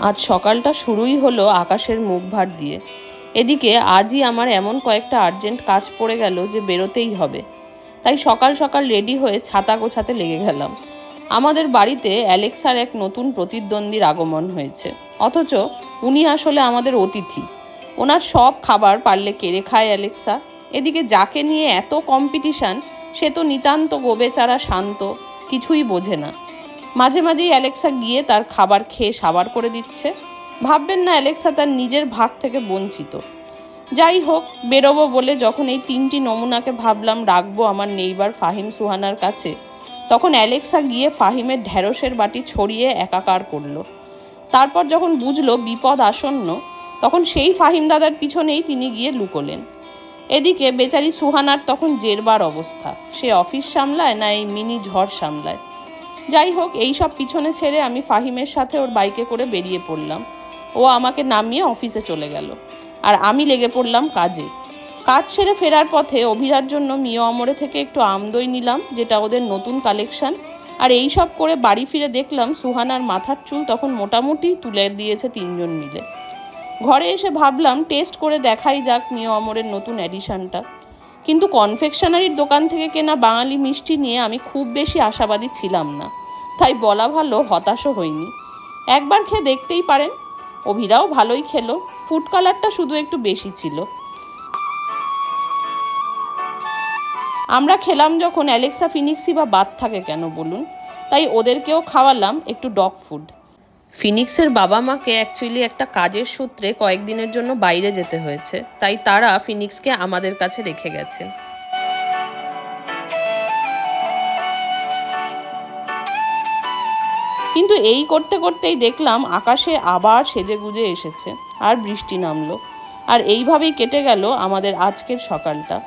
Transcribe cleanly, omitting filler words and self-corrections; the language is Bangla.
আজ সকালটা শুরুই হলো আকাশের মুখ ভার দিয়ে। এদিকে আজই আমার এমন কয়েকটা আর্জেন্ট কাজ পড়ে গেল যে বেরোতেই হবে। তাই সকাল সকাল রেডি হয়ে ছাতা গোছাতে লেগে গেলাম। আমাদের বাড়িতে অ্যালেক্সার এক নতুন প্রতিদ্বন্দ্বীর আগমন হয়েছে, অথচ উনি আসলে আমাদের অতিথি। ওনার সব খাবার পারলে কেড়ে খায় অ্যালেক্সা। এদিকে যাকে নিয়ে এত কম্পিটিশান সে তো নিতান্ত গোবেচারা, শান্ত, কিছুই বোঝে না। মাঝে মাঝেই অ্যালেক্সা গিয়ে তার খাবার খেয়ে সাবার করে দিচ্ছে। ভাববেন না অ্যালেক্সা তার নিজের ভাগ থেকে বঞ্চিত। যাই হোক, বেরোবো বলে যখন এই 3টি নমুনাকে ভাবলাম রাখবো আমার নেইবার ফাহিম সুহানার কাছে, তখন অ্যালেক্সা গিয়ে ফাহিমের ঢ্যাঁড়সের বাটি ছড়িয়ে একাকার করলো। তারপর যখন বুঝলো বিপদ আসন্ন, তখন সেই ফাহিম দাদার পিছনেই তিনি গিয়ে লুকোলেন। এদিকে বেচারি সুহানার তখন জেরবার অবস্থা। সে অফিস সামলায় না এই মিনি ঝড় সামলায়। যাই হোক, এইসব পিছনে ছেড়ে আমি ফাহিমের সাথে ওর বাইকে করে বেরিয়ে পড়লাম। ও আমাকে নামিয়ে অফিসে চলে গেল, আর আমি লেগে পড়লাম কাজে। কাজ সেরে ফেরার পথে অভিরার জন্য মিও আমরে থেকে একটু আমদই নিলাম, যেটা ওদের নতুন কালেকশন। আর এই সব করে বাড়ি ফিরে দেখলাম সুহানার মাথার চুল তখন মোটামুটি তুলে দিয়েছে 3জন মিলে। ঘরে এসে ভাবলাম টেস্ট করে দেখাই যাক মিও আমরের নতুন অ্যাডিশনটা। কিন্তু কনফেকশনারির দোকান থেকে কেনা বাঙালি মিষ্টি নিয়ে আমি খুব বেশি আশাবাদী ছিলাম না, তাই বলা ভালো হতাশও হইনি। একবার খেয়ে দেখতেই পারেন। অভিরাও ভালোই খেলো, ফুড কালারটা শুধু একটু বেশি ছিল। আমরা খেলাম যখন, অ্যালেক্সা ফিনিক্সই বা বাদ থাকে কেন বলুন। তাই ওদেরকেও খাওয়ালাম একটু ডগ ফুড। ফিনিক্সের বাবা মাকে অ্যাকচুয়ালি একটা কাজের সূত্রে কয়েকদিনের জন্য বাইরে যেতে হয়েছে, তাই তারা ফিনিক্সকে আমাদের কাছে রেখে গেছেন। কিন্তু এই করতে করতেই দেখলাম আকাশে আবার সেজে গুজে এসেছে আর বৃষ্টি নামলো। আর এইভাবেই কেটে গেল আমাদের আজকের সকালটা।